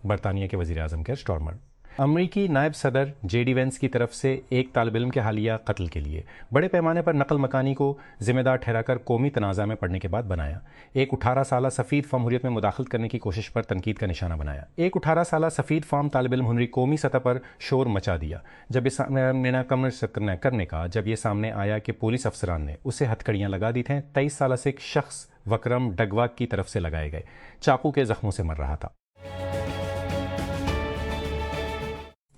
برطانیہ کے وزیر اعظم کے سٹارمر۔ امریکی نائب صدر جے ڈی وینس کی طرف سے ایک طالب علم کے حالیہ قتل کے لیے بڑے پیمانے پر نقل مکانی کو ذمہ دار ٹھہرا کر قومی تنازع میں پڑنے کے بعد بنایا۔ ایک 18 سالہ سفیر فارم حریت میں مداخلت کرنے کی کوشش پر تنقید کا نشانہ بنایا۔ ایک 18 سالہ سفیر فارم طالب علم ہنری قومی سطح پر شور مچا دیا جب یہ سامنے آیا کہ پولیس افسران نے اسے ہتھکڑیاں لگا دی تھیں۔ 23 سالہ سے ایک شخص وکرم ڈگواک کی طرف سے لگائے گئے چاقو کے زخموں سے مر رہا تھا۔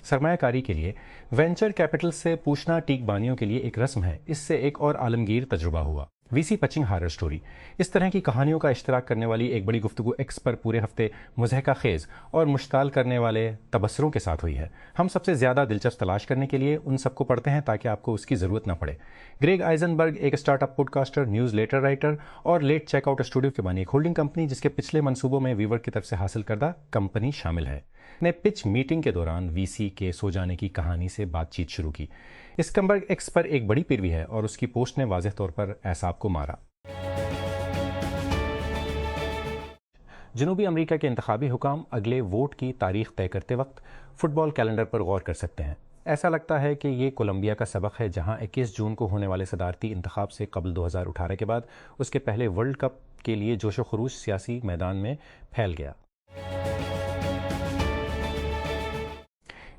سرمایہ کاری کے لیے وینچر کیپٹل سے پوچھنا ٹیک بانیوں کے لیے ایک رسم ہے۔ اس سے ایک اور عالمگیر تجربہ ہوا، وی سی پچنگ ہارر سٹوری۔ اس طرح کی کہانیوں کا اشتراک کرنے والی ایک بڑی گفتگو ایکس پر پورے ہفتے مضحکہ خیز اور مشتعل کرنے والے تبصروں کے ساتھ ہوئی ہے۔ ہم سب سے زیادہ دلچسپ تلاش کرنے کے لیے ان سب کو پڑھتے ہیں تاکہ آپ کو اس کی ضرورت نہ پڑے۔ گریگ آئزنبرگ ایک startup podcaster, newsletter writer اور لیٹ چیک آؤٹ اسٹوڈیو کے بانی ایک ہولڈنگ کمپنی جس کے پچھلے منصوبوں میں ویور کی طرف سے حاصل کردہ کمپنی شامل ہے، نے پچ میٹنگ کے دوران وی سی کے سو جانے کی کہانی سے بات چیت شروع کی۔ اسکمبرگ ایکس پر ایک بڑی پیروی ہے اور اس کی پوسٹ نے واضح طور پر اعصاب کو مارا۔ جنوبی امریکہ کے انتخابی حکام اگلے ووٹ کی تاریخ طے کرتے وقت فٹ بال کیلنڈر پر غور کر سکتے ہیں۔ ایسا لگتا ہے کہ یہ کولمبیا کا سبق ہے جہاں 21 جون کو ہونے والے صدارتی انتخاب سے قبل 2018 کے بعد اس کے پہلے ورلڈ کپ کے لیے جوش و خروش سیاسی میدان میں پھیل گیا۔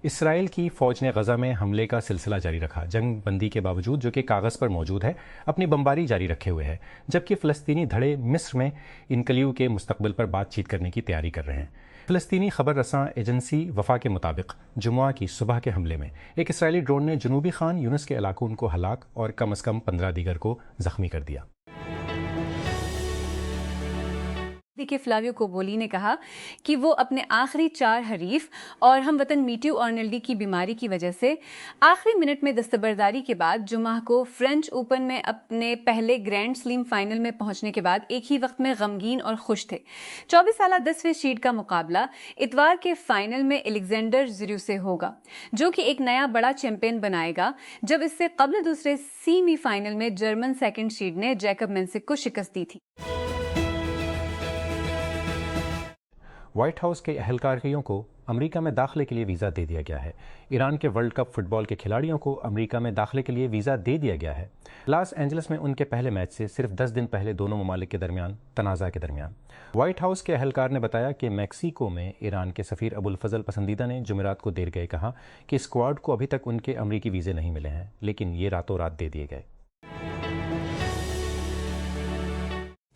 اسرائیل کی فوج نے غزہ میں حملے کا سلسلہ جاری رکھا، جنگ بندی کے باوجود جو کہ کاغذ پر موجود ہے اپنی بمباری جاری رکھے ہوئے ہے، جبکہ فلسطینی دھڑے مصر میں انکلیو کے مستقبل پر بات چیت کرنے کی تیاری کر رہے ہیں۔ فلسطینی خبر رساں ایجنسی وفا کے مطابق جمعہ کی صبح کے حملے میں ایک اسرائیلی ڈرون نے جنوبی خان یونس کے علاقوں کو ہلاک اور کم از کم 15 دیگر کو زخمی کر دیا۔ کہ فلاویو کوبولی نے کہا کہ وہ اپنے آخری 4 حریف اور ہم وطن میٹیو آرنلڈی کی بیماری کی وجہ سے آخری منٹ میں دستبرداری کے بعد جمعہ کو فرینچ اوپن میں اپنے پہلے گرینڈ سلیم فائنل میں پہنچنے کے بعد ایک ہی وقت میں غمگین اور خوش تھے۔ 24 سالہ 10ویں سیڈ کا مقابلہ اتوار کے فائنل میں الیگزینڈر زریو سے ہوگا، جو کہ ایک نیا بڑا چیمپئن بنائے گا، جب اس سے قبل دوسرے سیمی فائنل میں جرمن سیکنڈ سیڈ نے جیکب مینسک کو شکست دی تھی۔ وائٹ ہاؤس کے اہلکاریوں کو امریکہ میں داخلے کے لیے ویزا دے دیا گیا ہے۔ ایران کے ورلڈ کپ فٹ بال کے کھلاڑیوں کو امریکہ میں داخلے کے لیے ویزا دے دیا گیا ہے۔ لاس اینجلس میں ان کے پہلے میچ سے صرف 10 دن پہلے دونوں ممالک کے درمیان تنازع کے درمیان وائٹ ہاؤس کے اہلکار نے بتایا کہ میکسیکو میں ایران کے سفیر ابوالفضل پسندیدہ نے جمعرات کو دیر گئے کہا کہ اسکواڈ کو ابھی تک ان کے امریکی ویزے نہیں ملے ہیں، لیکن یہ راتوں رات دے دیے گئے۔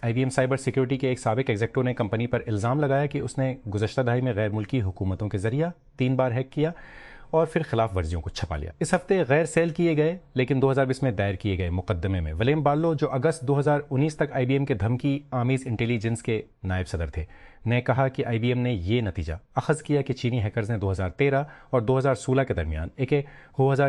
آئی بی ایم سائبر سیکیورٹی کے ایک سابق ایگزیکٹو نے کمپنی پر الزام لگایا کہ اس نے گزشتہ دہائی میں غیر ملکی حکومتوں کے ذریعہ 3 بار ہیک کیا اور پھر خلاف ورزیوں کو چھپا لیا۔ اس ہفتے غیر سیل کیے گئے لیکن 2020 میں دائر کیے گئے مقدمے میں ولیم بارلو، جو اگست 2019 تک آئی بی ایم کے دھمکی آمیز انٹیلیجنس کے نائب صدر تھے، نے کہا کہ آئی بی ایم نے یہ نتیجہ اخذ کیا کہ چینی ہیکرز نے 2013 اور 2016 کے درمیان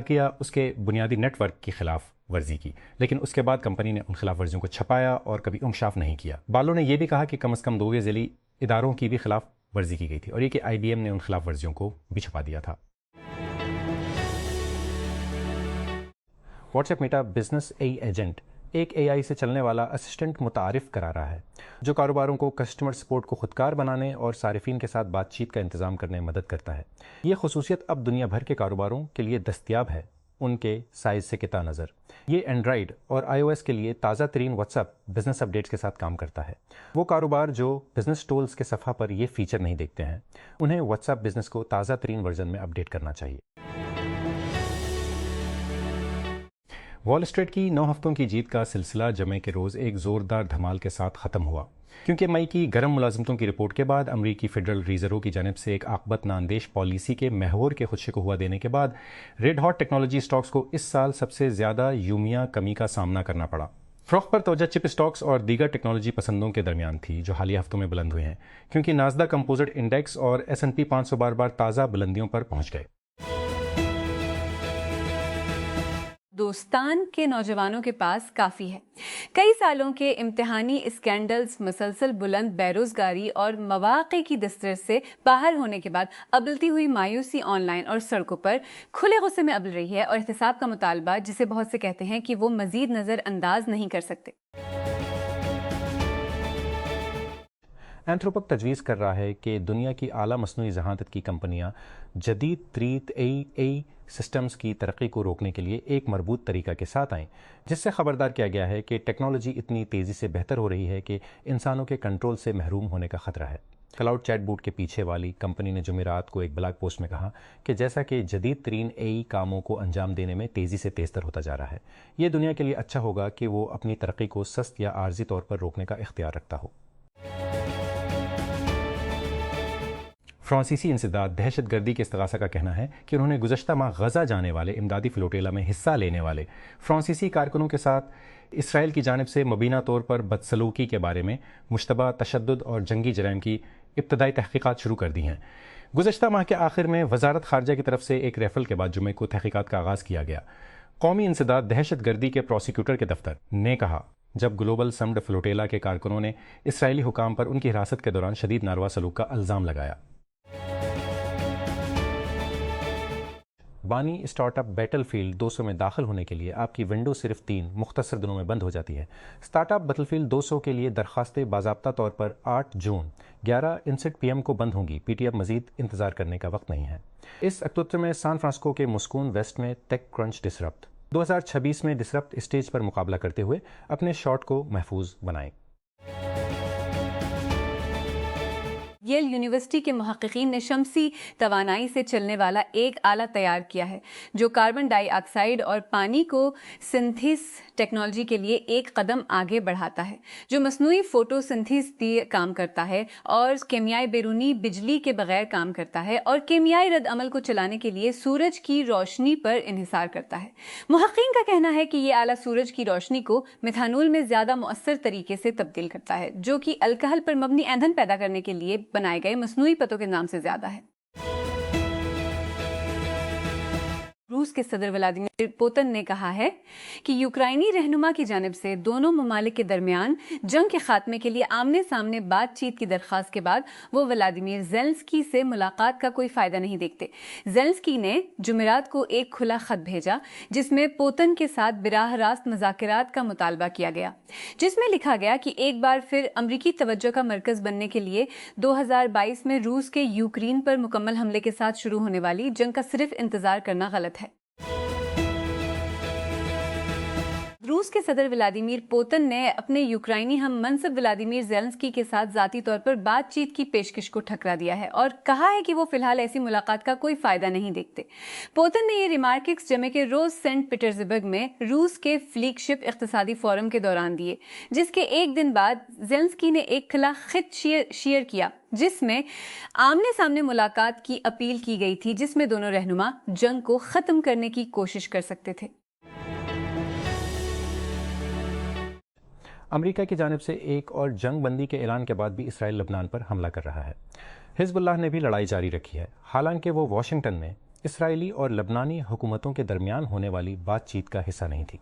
کیا اس کے بنیادی نیٹ ورک کی خلاف ورزی کی، لیکن اس کے بعد کمپنی نے ان خلاف ورزیوں کو چھپایا اور کبھی انکشاف نہیں کیا۔ بارلو نے یہ بھی کہا کہ کم از کم 2 ذیلی اداروں کی بھی خلاف ورزی کی گئی تھی اور یہ کہ آئی بی ایم نے ان خلاف ورزیوں کو بھی چھپا دیا تھا۔ واٹس ایپ میٹا بزنس اے ایجنٹ ایک اے آئی سے چلنے والا اسسٹنٹ متعارف کرا رہا ہے جو کاروباروں کو کسٹمر سپورٹ کو خودکار بنانے اور صارفین کے ساتھ بات چیت کا انتظام کرنے میں مدد کرتا ہے۔ یہ خصوصیت اب دنیا بھر کے کاروباروں کے لیے دستیاب ہے، ان کے سائز سے قطع نظر۔ یہ اینڈرائیڈ اور آئی او ایس کے لیے تازہ ترین واٹس ایپ بزنس اپڈیٹس کے ساتھ کام کرتا ہے۔ وہ کاروبار جو بزنس ٹولز کے صفحہ پر یہ فیچر نہیں دیکھتے ہیں، انہیں واٹس ایپ بزنس کو تازہ ترین ورژن میں اپڈیٹ کرنا چاہیے۔ وال اسٹریٹ کی 9 ہفتوں کی جیت کا سلسلہ جمعے کے روز ایک زوردار دھمال کے ساتھ ختم ہوا، کیونکہ مئی کی گرم ملازمتوں کی رپورٹ کے بعد امریکی فیڈرل ریزرو کی جانب سے ایک عاقبت ناندیش پالیسی کے محور کے خدشے کو ہوا دینے کے بعد ریڈ ہاٹ ٹیکنالوجی اسٹاکس کو اس سال سب سے زیادہ یومیہ کمی کا سامنا کرنا پڑا۔ فروخت پر توجہ چپ اسٹاکس اور دیگر ٹیکنالوجی پسندوں کے درمیان تھی جو حالیہ ہفتوں میں بلند ہوئے ہیں، کیونکہ ناسداق کمپوزٹ انڈیکس اور ایس این پی 500 بار بار تازہ بلندیوں پر پہنچ گئے۔ دوستان کے نوجوانوں کے پاس کافی ہے۔ کئی سالوں کے امتحانی اسکینڈلز، مسلسل بلند بیروزگاری اور مواقع کی دسترس سے باہر ہونے کے بعد ابلتی ہوئی مایوسی آن لائن اور سڑکوں پر کھلے غصے میں ابل رہی ہے، اور احتساب کا مطالبہ جسے بہت سے کہتے ہیں کہ وہ مزید نظر انداز نہیں کر سکتے۔ اینتھروپک تجویز کر رہا ہے کہ دنیا کی اعلیٰ مصنوعی ذہانت کی کمپنیاں جدید ترین AI سسٹمز کی ترقی کو روکنے کے لیے ایک مربوط طریقہ کے ساتھ آئیں، جس سے خبردار کیا گیا ہے کہ ٹیکنالوجی اتنی تیزی سے بہتر ہو رہی ہے کہ انسانوں کے کنٹرول سے محروم ہونے کا خطرہ ہے۔ کلاؤڈ چیٹ بوٹ کے پیچھے والی کمپنی نے جمعرات کو ایک بلاگ پوسٹ میں کہا کہ جیسا کہ جدید ترین AI کاموں کو انجام دینے میں تیزی سے تیزتر ہوتا جا رہا ہے، یہ دنیا کے لیے اچھا ہوگا کہ وہ اپنی ترقی کو سست یا عارضی طور پر روکنے کا اختیار رکھتا ہو۔ فرانسیسی انسداد دہشت گردی کے استغاثہ کا کہنا ہے کہ انہوں نے گزشتہ ماہ غزہ جانے والے امدادی فلوٹیلا میں حصہ لینے والے فرانسیسی کارکنوں کے ساتھ اسرائیل کی جانب سے مبینہ طور پر بدسلوکی کے بارے میں مشتبہ تشدد اور جنگی جرائم کی ابتدائی تحقیقات شروع کر دی ہیں۔ گزشتہ ماہ کے آخر میں وزارت خارجہ کی طرف سے ایک ریفرل کے بعد جمعے کو تحقیقات کا آغاز کیا گیا۔ قومی انسداد دہشت گردی کے پروسیکیوٹر کے دفتر نے کہا جب گلوبل سمڈ فلوٹیلا کے کارکنوں نے اسرائیلی حکام پر ان کی حراست کے دوران شدید ناروا سلوک کا الزام لگایا۔ بانی اسٹارٹ اپ بیٹل فیلڈ 200 میں داخل ہونے کے لیے آپ کی ونڈو صرف 3 مختصر دنوں میں بند ہو جاتی ہے۔ اسٹارٹ اپ بیٹل فیلڈ 200 کے لیے درخواستیں باضابطہ طور پر 8 جون 11:59 PM کو بند ہوں گی۔ PTF مزید انتظار کرنے کا وقت نہیں ہے۔ اس اکتوبر میں سان فرانسسکو کے مسکون ویسٹ میں ٹیک کرنچ ڈسرپٹ 2026 میں ڈسرپٹ اسٹیج پر مقابلہ کرتے ہوئے اپنے شاٹ کو محفوظ بنائیں۔ ییل یونیورسٹی کے محققین نے شمسی توانائی سے چلنے والا ایک آلہ تیار کیا ہے جو کاربن ڈائی آکسائڈ اور پانی کو سنتھیس ٹیکنالوجی کے لیے ایک قدم آگے بڑھاتا ہے، جو مصنوعی فوٹو سنتھیس پر کام کرتا ہے اور کیمیائی بیرونی بجلی کے بغیر کام کرتا ہے اور کیمیائی رد عمل کو چلانے کے لیے سورج کی روشنی پر انحصار کرتا ہے۔ محققین کا کہنا ہے کہ یہ آلہ سورج کی روشنی کو میتھانول میں زیادہ مؤثر طریقے سے تبدیل کرتا ہے، جو کہ الکحل پر مبنی ایندھن پیدا کرنے کے لیے بنائے گئے مصنوعی پتوں کے نام سے زیادہ ہے۔ روس کے صدر ولادیمیر پوتن نے کہا ہے کہ یوکرائنی رہنما کی جانب سے دونوں ممالک کے درمیان جنگ کے خاتمے کے لیے آمنے سامنے بات چیت کی درخواست کے بعد وہ ولادیمیر زیلنسکی سے ملاقات کا کوئی فائدہ نہیں دیکھتے۔ زیلنسکی نے جمعرات کو ایک کھلا خط بھیجا جس میں پوتن کے ساتھ براہ راست مذاکرات کا مطالبہ کیا گیا، جس میں لکھا گیا کہ ایک بار پھر امریکی توجہ کا مرکز بننے کے لیے 2022 میں روس کے یوکرین پر مکمل حملے کے ساتھ شروع ہونے والی جنگ کا صرف انتظار کرنا غلط ہے۔ روس کے صدر ولادیمیر پوتن نے اپنے یوکرائنی ہم منصب ولادیمیر زیلنسکی کے ساتھ ذاتی طور پر بات چیت کی پیشکش کو ٹھکرا دیا ہے اور کہا ہے کہ وہ فی الحال ایسی ملاقات کا کوئی فائدہ نہیں دیکھتے۔ پوتن نے یہ ریمارکس جمعے کے روز سینٹ پیٹرزبرگ میں روس کے فلیگ شپ اقتصادی فورم کے دوران دیے، جس کے ایک دن بعد زیلنسکی نے ایک کھلا خط شیئر کیا جس میں آمنے سامنے ملاقات کی اپیل کی گئی تھی، جس میں دونوں رہنما جنگ کو ختم کرنے کی کوشش کر سکتے تھے۔ امریکہ کی جانب سے ایک اور جنگ بندی کے اعلان کے بعد بھی اسرائیل لبنان پر حملہ کر رہا ہے۔ حزب اللہ نے بھی لڑائی جاری رکھی ہے، حالانکہ وہ واشنگٹن میں اسرائیلی اور لبنانی حکومتوں کے درمیان ہونے والی بات چیت کا حصہ نہیں تھی۔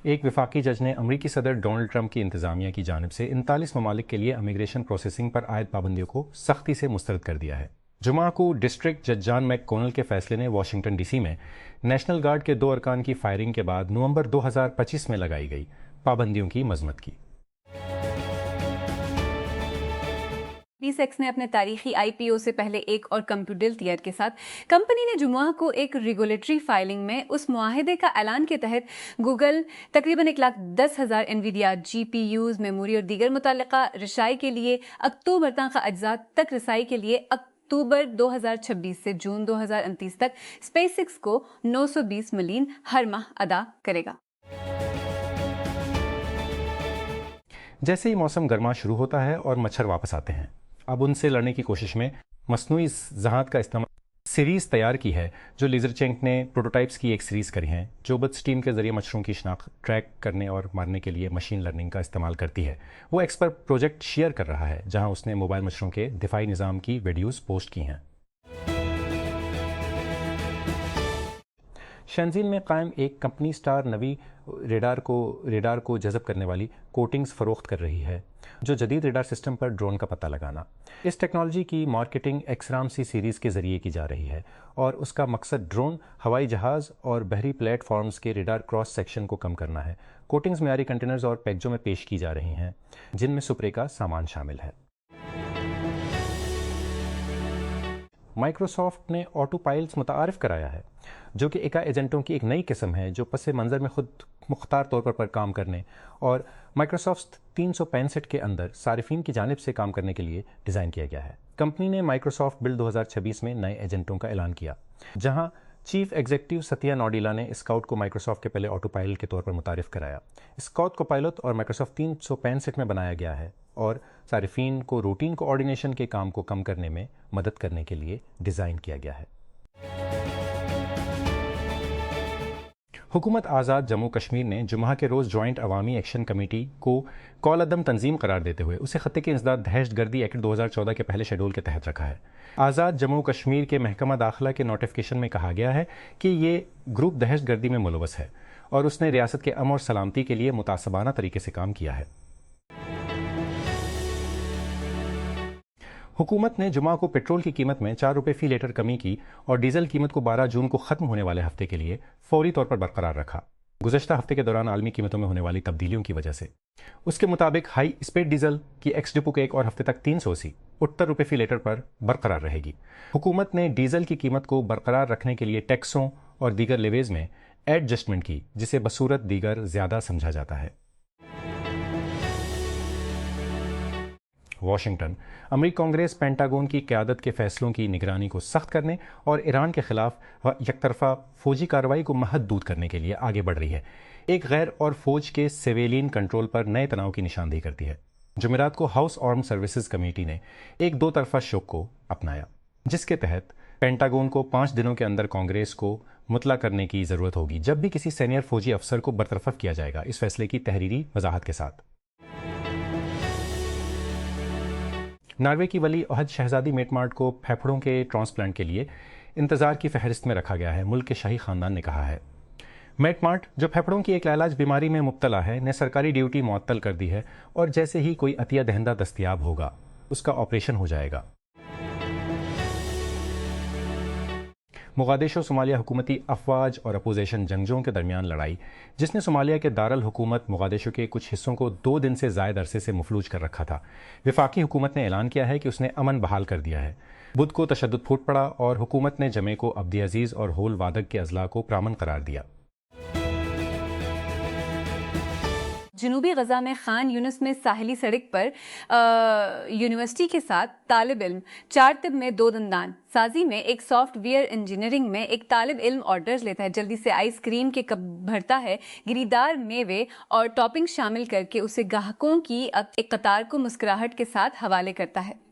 ایک وفاقی جج نے امریکی صدر ڈونلڈ ٹرمپ کی انتظامیہ کی جانب سے 39 ممالک کے لیے امیگریشن پروسیسنگ پر عائد پابندیوں کو سختی سے مسترد کر دیا ہے۔ جمعہ کو ڈسٹرکٹ جج جان میک کونل کے فیصلے نے واشنگٹن ڈی سی میں نیشنل گارڈ کے 2 ارکان کی فائرنگ کے بعد نومبر 2025 میں لگائی گئی پابندیوں کی مذمت کی۔ اسپیس ایکس نے اپنے تاریخی IPO سے پہلے ایک اور کمپیوٹر تیار کے ساتھ کمپنی نے جمعہ کو ایک ریگولیٹری فائلنگ میں اس معاہدے کا اعلان کے تحت گوگل تقریباً 1,10,000 انویڈیا GPUs، میموری اور دیگر متعلقہ رسائی کے لیے اکتوبر تک اجزاء تک رسائی کے لیے اکتوبر 2026 سے جون 2029 تک اسپیس ایکس کو $920 ملین ہر ماہ ادا کرے گا۔ جیسے ہی موسم گرما شروع ہوتا ہے اور مچھر واپس آتے ہیں، اب ان سے لڑنے کی کوشش میں مصنوعی ذہانت کا استعمال سیریز تیار کی ہے، جو لیزر چینک نے پروٹوٹائپس کی ایک سیریز کری ہیں جو بت سٹیم کے ذریعے مچھروں کی شناخت ٹریک کرنے اور مارنے کے لیے مشین لرننگ کا استعمال کرتی ہے۔ وہ ایکس پر پروجیکٹ شیئر کر رہا ہے جہاں اس نے موبائل مچھروں کے دفاعی نظام کی ویڈیوز پوسٹ کی ہیں۔ شنزین میں قائم ایک کمپنی اسٹار نوی ریڈار کو جذب کرنے والی کوٹنگز فروخت کر رہی ہے۔ جو جدید ریڈار سسٹم پر ڈرون کا پتہ لگانا۔ اس ٹیکنالوجی کی مارکیٹنگ ایکسرام سی سیریز کے ذریعے کی جا رہی ہے اور اس کا مقصد ڈرون، ہوائی جہاز اور بحری پلیٹ فارمز کے ریڈار کراس سیکشن کو کم کرنا ہے۔ کوٹنگز معیاری کنٹینرز اور پیکجوں میں پیش کی جا رہی ہیں جن میں سپرے کا سامان شامل ہے۔ مائکروسافٹ نے آٹو پائلٹس متعارف کرایا ہے، جو کہ اکا ایجنٹوں کی ایک نئی قسم ہے جو پس منظر میں خود مختار طور پر کام کرنے اور مائکروسافٹ 365 کے اندر صارفین کی جانب سے کام کرنے کے لیے ڈیزائن کیا گیا ہے۔ کمپنی نے مائکروسافٹ بلڈ 2026 میں نئے ایجنٹوں کا اعلان کیا، جہاں چیف ایگزیکٹو ستیا نوڈیلا نے اسکاؤٹ کو مائکروسافٹ کے پہلے آٹو پائلٹ کے طور پر متعارف کرایا۔ اسکاؤٹ کو پائلٹ اور مائکروسافٹ 365 میں بنایا گیا ہے اور صارفین کو روٹین کوآرڈینیشن کے کام کو کم کرنے میں مدد کرنے کے لیے ڈیزائن کیا گیا ہے۔ حکومت آزاد جموں کشمیر نے جمعہ کے روز جوائنٹ عوامی ایکشن کمیٹی کو کال عدم تنظیم قرار دیتے ہوئے اسے خطے کی انسداد دہشت گردی ایکٹ 2014 کے پہلے شیڈول کے تحت رکھا ہے۔ آزاد جموں کشمیر کے محکمہ داخلہ کے نوٹیفیکیشن میں کہا گیا ہے کہ یہ گروپ دہشت گردی میں ملوث ہے اور اس نے ریاست کے امن اور سلامتی کے لیے متعصبانہ طریقے سے کام کیا ہے۔ حکومت نے جمعہ کو پیٹرول کی قیمت میں 4 روپے فی لیٹر کمی کی اور ڈیزل قیمت کو 12 جون کو ختم ہونے والے ہفتے کے لیے فوری طور پر برقرار رکھا، گزشتہ ہفتے کے دوران عالمی قیمتوں میں ہونے والی تبدیلیوں کی وجہ سے۔ اس کے مطابق ہائی اسپیڈ ڈیزل کی ایکس ڈپو کے ایک اور ہفتے تک 380 روپے فی لیٹر پر برقرار رہے گی۔ حکومت نے ڈیزل کی قیمت کو برقرار رکھنے کے لیے ٹیکسوں اور دیگر لیویز میں ایڈجسٹمنٹ کی، جسے بصورت دیگر زیادہ سمجھا جاتا ہے۔ واشنگٹن۔ امریکی کانگریس پینٹاگون کی قیادت کے فیصلوں کی نگرانی کو سخت کرنے اور ایران کے خلاف یک طرفہ فوجی کارروائی کو محدود کرنے کے لیے آگے بڑھ رہی ہے۔ ایک غیر اور فوج کے سویلین کنٹرول پر نئے تناؤ کی نشاندہی کرتی ہے۔ جمعرات کو ہاؤس آرم سروسز کمیٹی نے ایک 2 طرفہ شوک کو اپنایا، جس کے تحت پینٹاگون کو 5 دنوں کے اندر کانگریس کو مطلع کرنے کی ضرورت ہوگی جب بھی کسی سینئر فوجی افسر کو برطرف کیا جائے گا، اس فیصلے کی تحریری وضاحت کے ساتھ۔ ناروے کی ولی عہد شہزادی میٹ مارٹ کو پھیپھڑوں کے ٹرانسپلانٹ کے لیے انتظار کی فہرست میں رکھا گیا ہے، ملک کے شاہی خاندان نے کہا ہے۔ میٹ مارٹ، جو پھیپھڑوں کی ایک لاعلاج بیماری میں مبتلا ہے، نے سرکاری ڈیوٹی معطل کر دی ہے اور جیسے ہی کوئی عطیہ دہندہ دستیاب ہوگا اس کا آپریشن ہو جائے گا۔ مغادیشو صومالیہ حکومتی افواج اور اپوزیشن جنگجوؤں کے درمیان لڑائی، جس نے صومالیہ کے دارالحکومت مغادیشو کے کچھ حصوں کو 2 دن سے زائد عرصے سے مفلوج کر رکھا تھا۔ وفاقی حکومت نے اعلان کیا ہے کہ اس نے امن بحال کر دیا ہے۔ بدھ کو تشدد پھوٹ پڑا اور حکومت نے جمعے کو عبدی عزیز اور ہول وادگ کے اضلاع کو پرامن قرار دیا۔ جنوبی غزہ میں خان یونس میں ساحلی سڑک پر یونیورسٹی کے ساتھ طالب علم، 4 طب میں 2 دندان سازی میں ایک سافٹ ویئر انجینئرنگ میں ایک طالب علم آرڈرز لیتا ہے، جلدی سے آئس کریم کے کپ بھرتا ہے، گریدار میوے اور ٹاپنگ شامل کر کے اسے گاہکوں کی ایک قطار کو مسکراہٹ کے ساتھ حوالے کرتا ہے۔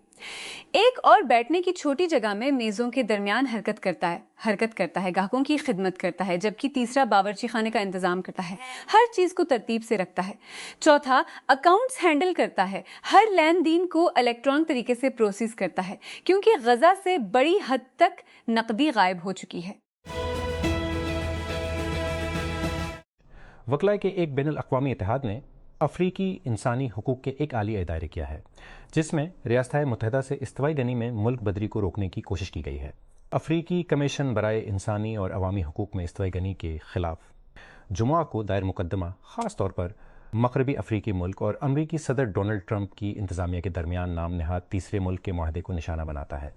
ایک اور بیٹھنے کی چھوٹی جگہ میں میزوں کے درمیان حرکت کرتا ہے، گاہکوں کی خدمت کرتا ہے، جبکہ تیسرا باورچی خانے کا انتظام کرتا ہے، ہر چیز کو ترتیب سے رکھتا ہے۔ چوتھا اکاؤنٹس ہینڈل کرتا ہے، ہر لین دین کو الیکٹرانک طریقے سے پروسیس کرتا ہے، کیونکہ غزہ سے بڑی حد تک نقدی غائب ہو چکی ہے۔ وکلاء کے ایک بین الاقوامی اتحاد نے افریقی انسانی حقوق کے ایک عالی دائرے کیا ہے، جس میں ریاستہائے متحدہ سے استوائی گنی میں ملک بدری کو روکنے کی کوشش کی گئی ہے۔ افریقی کمیشن برائے انسانی اور عوامی حقوق میں استوائی گنی کے خلاف جمعہ کو دائر مقدمہ خاص طور پر مغربی افریقی ملک اور امریکی صدر ڈونلڈ ٹرمپ کی انتظامیہ کے درمیان نام نہاد تیسرے ملک کے معاہدے کو نشانہ بناتا ہے۔